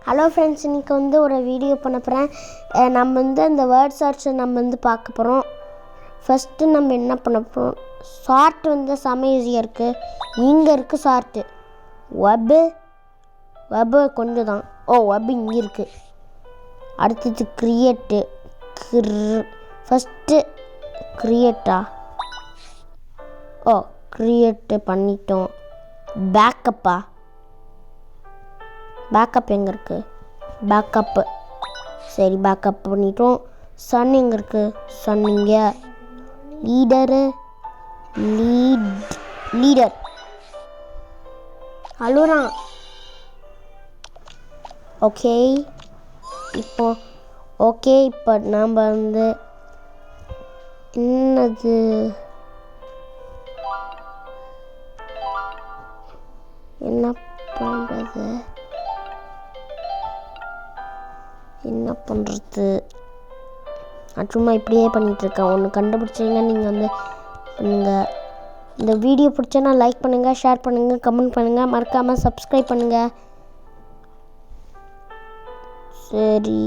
Hello friends, இன்றைக்கி வந்து ஒரு வீடியோ பண்ண போகிறேன். நம்ம வந்து அந்த வேர்ட் சர்ச்சை நம்ம வந்து பார்க்க போகிறோம். ஃபஸ்ட்டு நம்ம என்ன பண்ண போகிறோம், ஷார்ட் வந்து செம ஈஸியாக இருக்குது. இங்கே இருக்குது ஷார்ட்டு. வெப்பு கொஞ்சம் தான். வெப்பு இங்கே இருக்குது. அடுத்தது க்ரியேட்டு. ஃபஸ்ட்டு க்ரியேட்டா க்ரியேட்டு பண்ணிட்டோம். பேக்கப் எங்கே இருக்குது? பேக்கப்பு. சரி, பேக்கப் பண்ணிட்டோம். சன் எங்கே இருக்குது? சன் இங்கே. லீடர் அழுறான். இப்போ நாம் வந்து என்னது என்ன பண்ணுறது நான் சும்மா இப்படியே பண்ணிகிட்ருக்கேன். ஒன்று கண்டுபிடிச்சிங்க நீங்கள் வந்து பண்ணுங்கள். இந்த வீடியோ பிடிச்சனா லைக் பண்ணுங்கள், ஷேர் பண்ணுங்கள், கமெண்ட் பண்ணுங்கள், மறக்காமல் சப்ஸ்கிரைப் பண்ணுங்கள். சரி,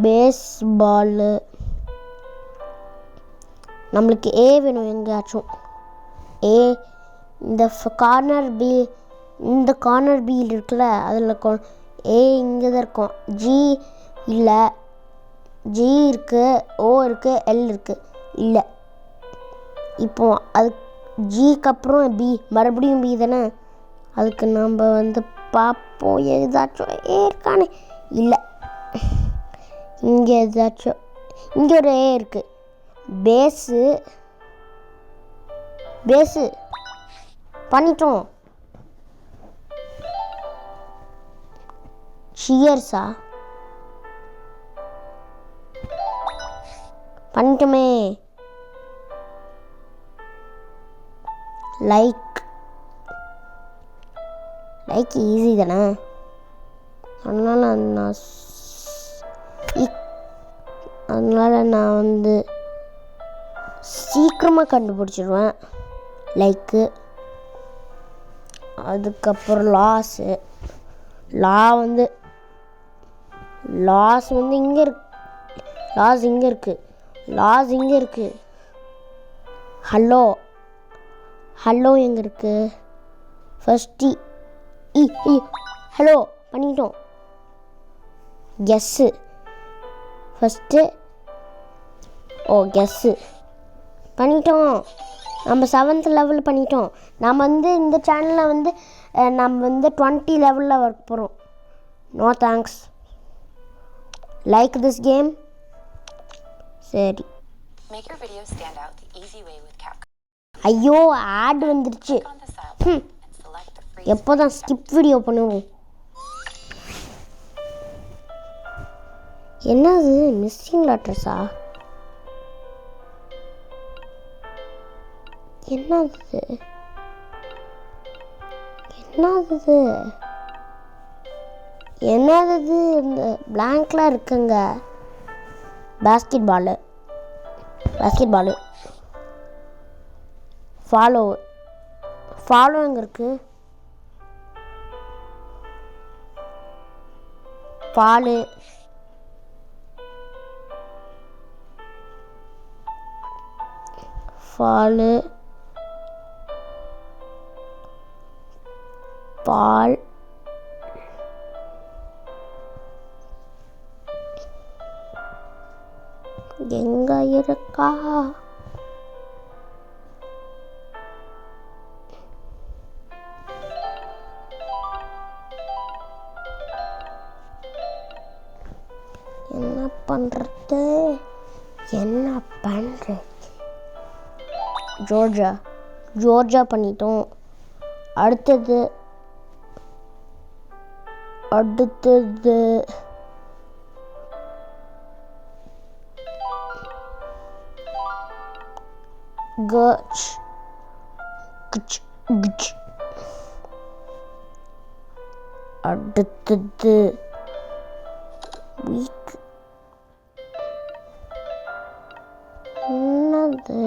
பேஸ்பாலு நம்மளுக்கு ஏ வேணும். எங்கேயாச்சும் ஏ. இந்த கார்னர் பி இருக்குல்ல, அதில் ஏ இங்கே தான் இருக்கும். ஜி இல்லை. ஜி இருக்குது, ஓ இருக்குது, எல் இருக்குது. இல்லை, இப்போ அது ஜிக்கு அப்புறம் பி, மறுபடியும் பி தானே. அதுக்கு நம்ம வந்து பார்ப்போம் ஏதாச்சும் ஏ இருக்கானே. இல்லை, இங்கே ஏதாச்சும் இங்கே ஒரு ஏ இருக்குது. பேஸு பண்ணிட்டோம். சியர்ஸா பண்ணிட்டோமே. லைக் ஈஸி தானே. அதனால நான் வந்து சீக்கிரமாக கண்டுபிடிச்சிடுவேன். லைக்கு. அதுக்கப்புறம் லாஸ் வந்து இங்கே இருக்கு. லாஸ் இங்கே இருக்கு. ஹலோ எங்கே இருக்கு? ஃபஸ்ட்டு ஹலோ பண்ணிட்டோம். Guess first. கெஸ்ஸு பண்ணிட்டோம். நம்ம 7th லெவல் பண்ணிட்டோம். நம்ம வந்து இந்த சேனலில் வந்து நம்ம வந்து 20 லெவலில் ஒர்க் போகிறோம். No thanks. Like this game. சரி, ஐயோ ஆட் வந்துருச்சு. எப்போ தான் ஸ்கிப் வீடியோ பண்ணுவோம். என்னது மிஸ்ஸிங் லெட்டர்ஸா? என்னது இந்த பிளாங்க்லாம் இருக்குங்க. பாஸ்கெட் பாலு. ஃபாலோ எங்கே இருக்கு? ஃபாலு பால் எங்க இருக்கா? என்ன பண்றது? ஜோர்ஜியா பண்ணிட்டோம். அடுத்தது கச். அடுத்தது வீக். என்னது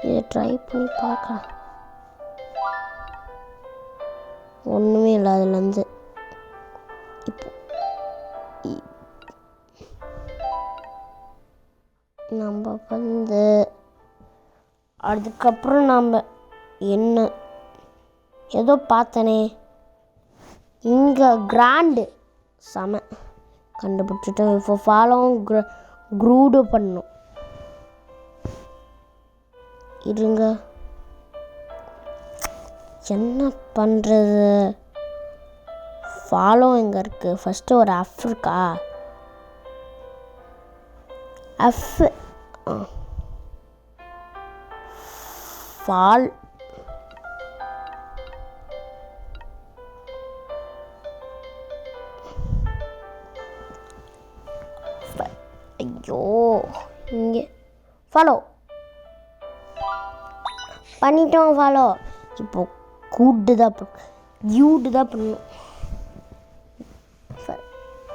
இதை ட்ரை பண்ணி பார்க்கலாம். ஒன்றுமே இல்லை அதுலேருந்து. இப்போ நம்ம வந்து அதுக்கப்புறம் நம்ம என்ன ஏதோ பார்த்தனே இங்கே கிராண்டு செம கண்டுபிடிச்சிட்டோம். இப்போ ஃபாலோவும் க்ரூடு பண்ணணும். இருங்க என்ன பண்ணுறது? ஃபாலோ எங்கே இருக்குது? ஃபஸ்ட்டு ஒரு எஃப் இருக்கா? எஃப் ஃபால் ஐயோ இங்கே ஃபாலோ பண்ணிட்டோம். ஃபாலோ இப்போ கூட்டு தான் யூட்டு தான் பண்ணணும்.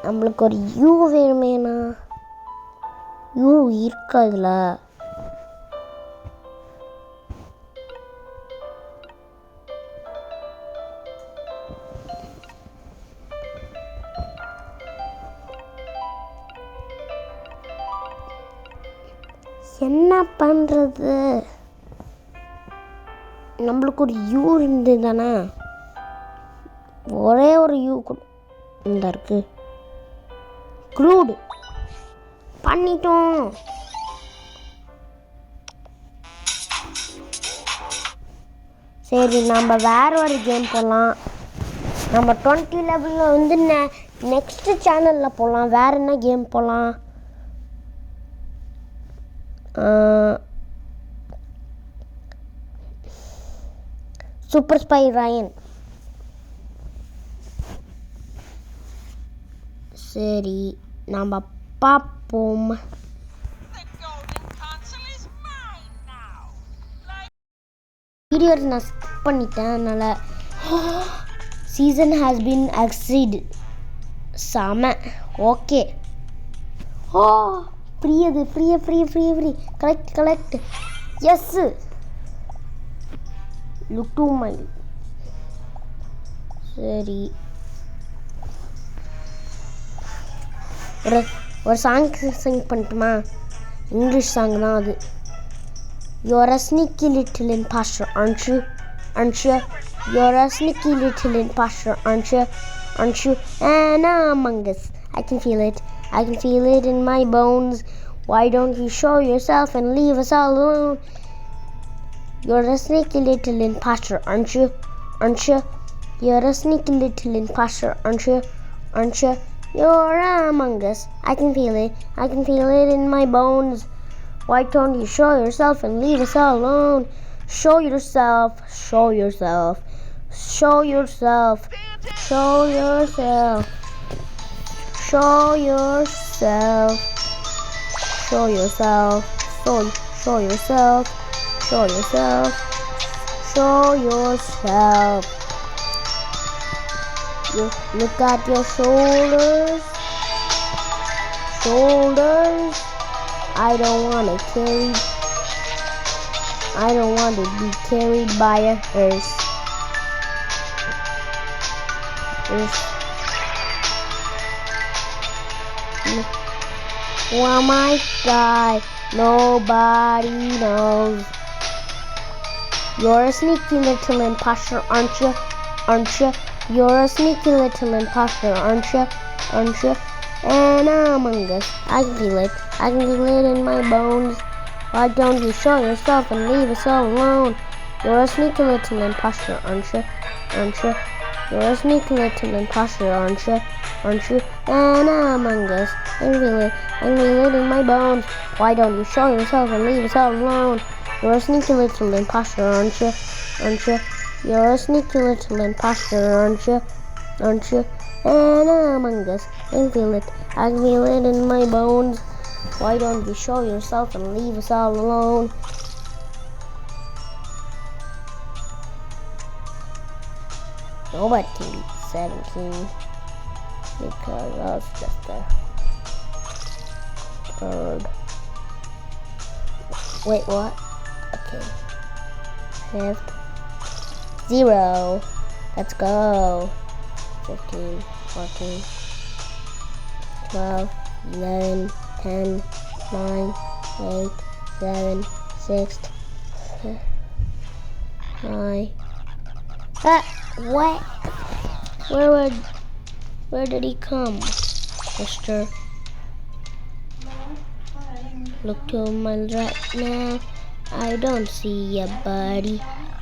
நம்மளுக்கு ஒரு யூ வேணுமேண்ணா. யூ இருக்கா இதில்? என்ன பண்ணுறது? நம்மளுக்கு ஒரு யூ இருந்து தானே, ஒரே ஒரு யூ இந்த இருக்கு. க்ரூடு பண்ணிட்டோம். சரி நம்ம வேற ஒரு கேம் போகலாம். நம்ம 20 லெவலில் வந்து நெக்ஸ்ட் சேனலில் போகலாம். வேறு என்ன கேம் போகலாம்? Super spy ryan. சரி நாம் பார்ப்போம். வீடியோ நான் ஸ்கிப் பண்ணிட்டேன், அதனால் சீசன் ஹேஸ் பீன் எக்ஸீட். செம ஓகே. ஓ ஃப்ரீ, அது free free free free. Collect எஸ். Look to my. சரி ஒரு சாங் சிங் பண்ணட்டுமா? இங்கிலீஷ் சாங் தான் அது. You're a sneaky little imposter, aren't you? Aren't you? You're a sneaky little imposter, aren't you? Aren't you? And among us, I can feel it. I can feel it in my bones. Why don't you show yourself and leave us all alone? You're a sneaky little imposter, aren't you? Aren't you? You're a sneaky little imposter, aren't you? Aren't you? You're among us. I can feel it. I can feel it in my bones. Why don't you show yourself and leave us all alone? Show yourself. Show yourself. Show yourself. Show yourself. Show yourself. Show yourself. Show yourself. Show yourself. Show yourself. You look at your shoulders. Shoulders. I don't want to be carried by a hearse. Who am I? Die. Nobody knows. You're a sneaky little imposter, aren't you? Aren't you? You're a sneaky little imposter, aren't you? Aren't you? And among us, I can feel it. I can feel it in my bones. Why don't you show yourself and leave us all alone? You're a sneaky little imposter, aren't you? Aren't you? You're a sneaky little imposter, aren't you? Aren't you? And among us, I can feel it. I can feel it in my bones. Why don't you show yourself and leave us all alone? You're a sneaky little imposter, aren't you? Aren't you? You're a sneaky little imposter, aren't you? Aren't you? And among us, I can feel it. I can feel it in my bones. Why don't you show yourself and leave us all alone? Nobody can beat 17 because I was just a third. Wait, what? Okay. Okay. 5th. 0. Let's go. 15, 14, 12, 11, 10, 9, 8, 7, 6, 9. What? Where did he come, mister? Look to my right now. I don't see a body.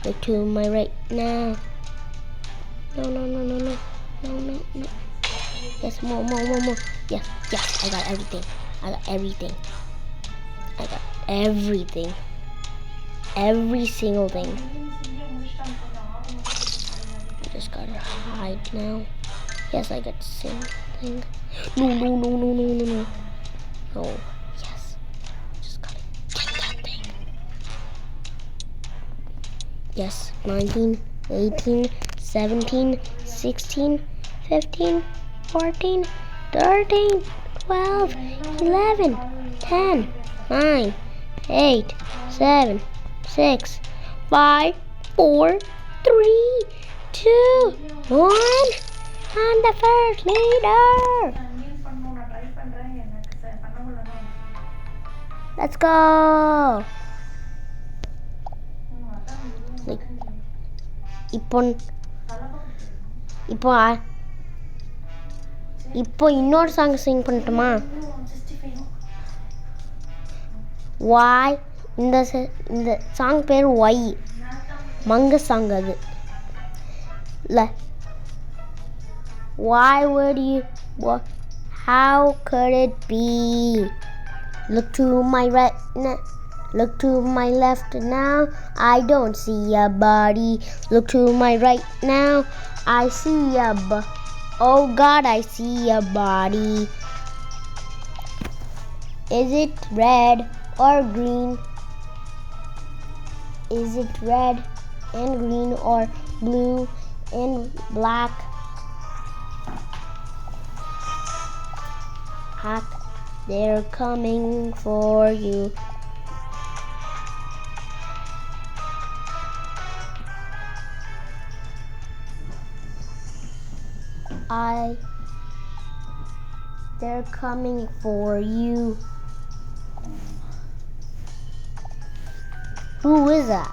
Look to my right now. No. Yes, more. Yes, I got everything. Every single thing. Just gotta hide now. Yes, I got the same thing. No. Oh, yes. Just gotta get that thing. Yes, 19, 18, 17, 16, 15, 14, 13, 12, 11, 10, 9, 8, 7, 6, 5, 4, 3, 2, 1. I'm the first leader. Let's go. இப்போ இன்னொரு song sing பண்ணட்டுமா? வாய் இந்த song பேர் Y மங்க song அது இல்லை. Why would you? How could it be? Look to my right now. Look to my left now. I don't see a body. Look to my right now. I see oh God, I see a body. Is it red or green? Is it red and green or blue and black? Hot, they're coming for you. They're coming for you. Who is that?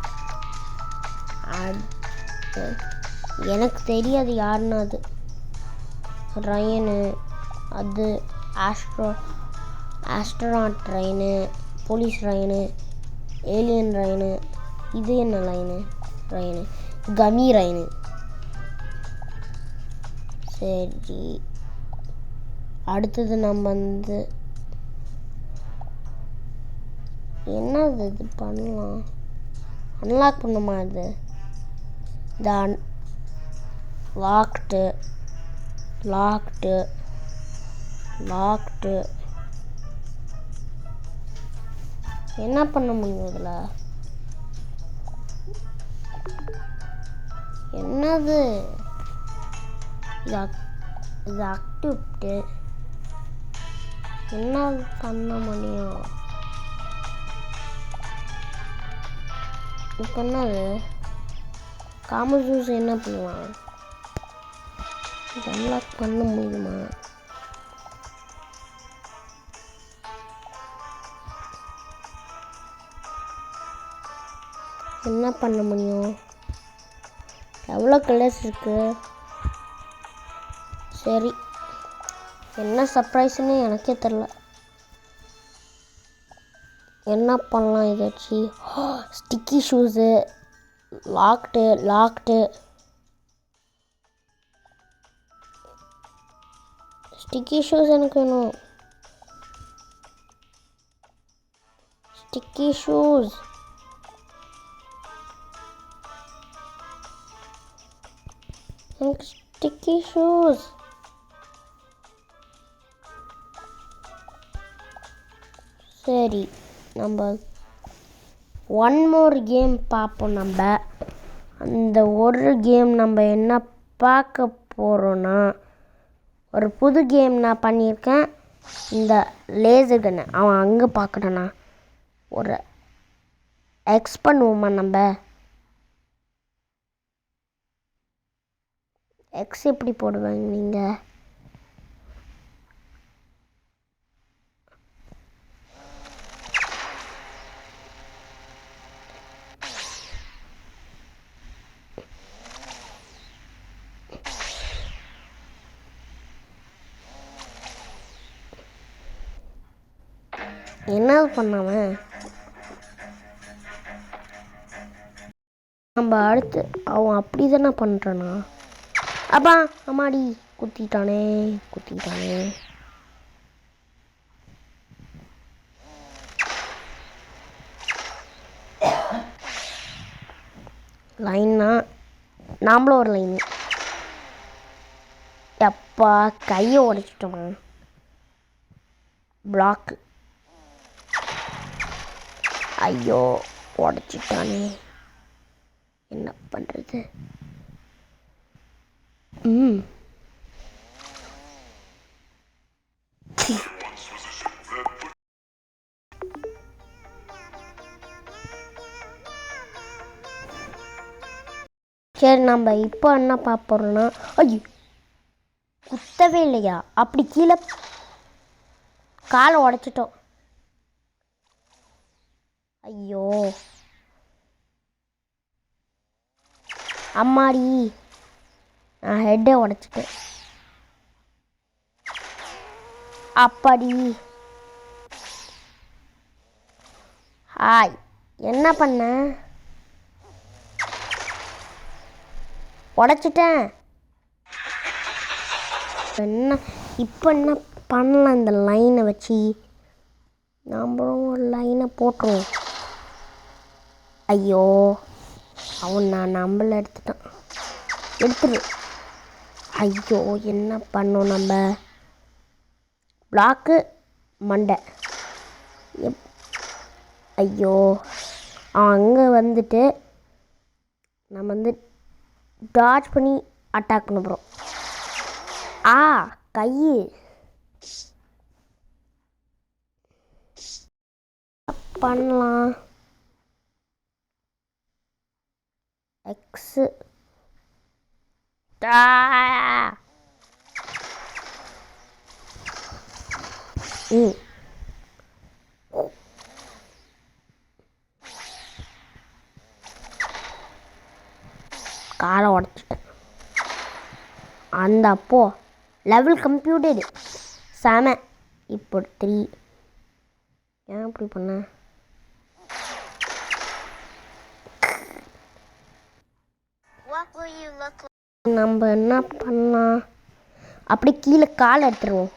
எனக்கு தெரியாது யாருன்னு. அது ரயனு, அது astronaut ரயனு, police ரயனு, alien ரயனு. இது என்ன ரயனு கமி ரயனு. சரி, அடுத்தது நம்ம என்னது இது பண்ணலாம்? அன்லாக் பண்ணுமா? இது லாக்டு என்ன பண்ண முடியும் இதில்? என்னது இது ஆக்டிவிட்டி என்ன பண்ண முடியும்? இப்போ என்னது காமன் ஜூஸ் என்ன பண்ணலாம்? அன்லாக் பண்ண முடியுமா? என்ன பண்ண முடியும்? எவ்வளோ கலர்ஸ் இருக்கு? சரி, என்ன சர்ப்ரைஸ்ன்னு எனக்கே தெரில. என்ன பண்ணலாம் இதை வச்சு? Sticky shoes, logged sticky shoes எனக்கு வேணும். ஸ்டிக்கி ஷூஸ் எனக்கு ஸ்டிக்கி ஷூஸ். சரி, நம்ம ஒன் மோர் கேம் பார்ப்போம். நம்ம அந்த ஒரு கேம் நம்ம என்ன பார்க்க போகிறோன்னா, ஒரு புது கேம் நான் பண்ணியிருக்கேன். இந்த லேசர் கன்னு அவன் அங்கே பார்க்கணுண்ணா. ஒரு எக்ஸ் பண்ணுவோமா நம்ம? எக்ஸ் எப்படி போடுவாங்க நீங்கள்? என்ன பண்ணாம நம்ம அடுத்து அவன் அப்படி தானே பண்ணுறானா? அப்பா அம்மாடி குத்திட்டானே. லைன்னா நாமளும் ஒரு லைன். எப்பா கையை உடைச்சிட்டோமா? பிளாக். ஐயோ உடைச்சிட்டானே, என்ன பண்ணுறது? சரி, நம்ம இப்போ என்ன பார்ப்போம்னா, ஐயோ குத்தவே இல்லையா? அப்படி கீழே காலை உடைச்சிட்டோம். ஐயோ அம்மாடி, நான் ஹெட்டை உடைச்சிட்டேன். அப்பாடி. ஹாய், என்ன பண்ண? உடைச்சிட்டேன். இப்போ என்ன பண்ணலாம்? இந்த லைனை வச்சு நம்மளும் ஒரு லைனை போட்டுருவோம். ஐயோ அவன் நம்மள எடுத்துரு. ஐயோ என்ன பண்ணோம் நம்ம? பிளாக்கு மண்டை. ஐயோ அங்கே வந்துட்டு நம்ம டார்ச் பண்ணி அட்டாக் பண்ண போகிறோம். கை பண்ணலாம். எக்ஸு காலை உடச்சிட்டேன். அந்த அப்போ லெவல் கம்ப்யூட்டடு செம. இப்போ 3. ஏன் இப்படி பண்ண? நம்ம என்ன பண்ணலாம்? அப்படி கீழே கால் எடுத்துருவோம்.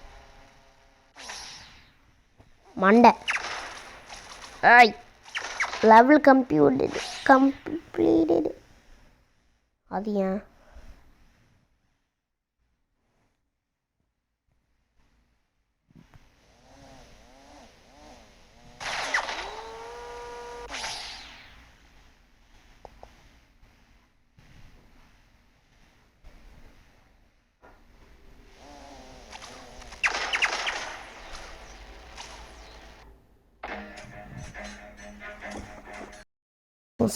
மண்டை. Level completed. அது ஏன்?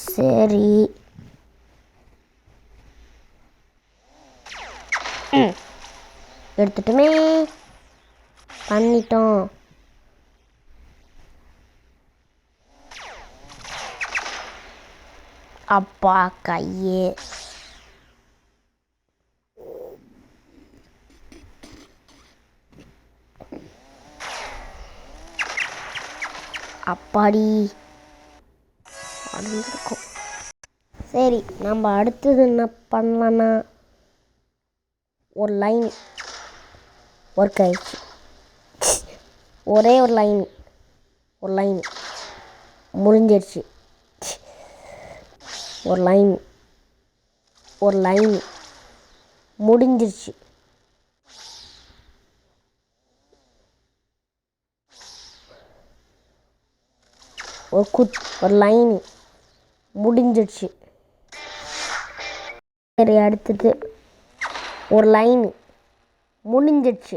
சரி, எடுத்துட்டுமே பண்ணிட்டோம். அப்பா கையே. அப்பாடி அடைஞ்சிருக்கும். சரி, நம்ம அடுத்தது என்ன பண்ணலான்னா, ஒரு லைன் ஒர்க் ஆயிடுச்சு. ஒரே ஒரு லைன் முடிஞ்சிருச்சு. ஒரு லைன் முடிஞ்சிருச்சு. ஒரு லைன் முடிஞ்சிருச்சு. சரி, அடுத்தது ஒரு லைன் முடிஞ்சிருச்சு.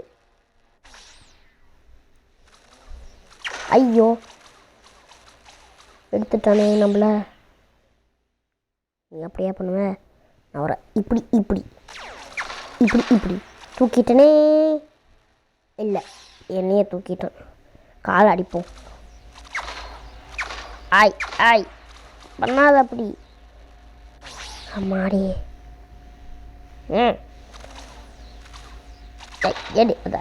ஐயோ எடுத்துட்டானே நம்மள. நீ அப்படியே பண்ணுவேன். நான் வர இப்படி இப்படி இப்படி இப்படி தூக்கிட்டனே. இல்லை, என்னையே தூக்கிட்டேன். கால் அடிப்போம். ஆய் ஆய் பண்ணாத அப்படி. அம்மாடி. எடு அத.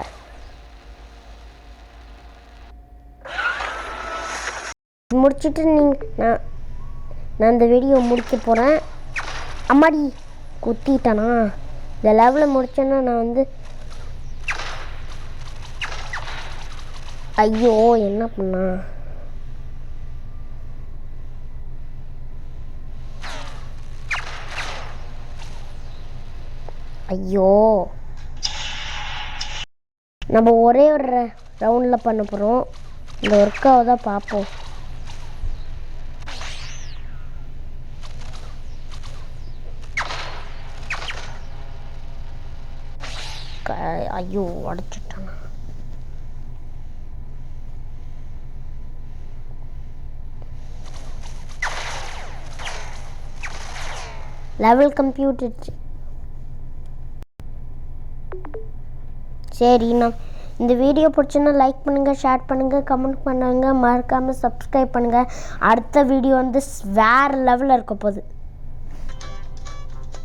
முடிச்சுட்டு நான் இந்த வீடியோ முடிக்க போகிறேன். அம்மாடி குத்திட்டானா. இந்த லெவலில் முடிச்சேன்னா நான் வந்து ஐயோ என்ன பண்ணா. ஐயோ நம்ம ஒரே ஒரு ரவுண்டில் பண்ண போகிறோம். இந்த ஒர்க்காவை தான் பார்ப்போம். ஐயோ உடச்சிட்டானா. Level computer. சரி, நான் இந்த வீடியோ பிடிச்சுன்னா லைக் பண்ணுங்கள், ஷேர் பண்ணுங்கள், கமெண்ட் பண்ணுங்கள், மறக்காமல் சப்ஸ்கிரைப் பண்ணுங்கள். அடுத்த வீடியோ வந்து வேறு லெவலில் இருக்க போகுது.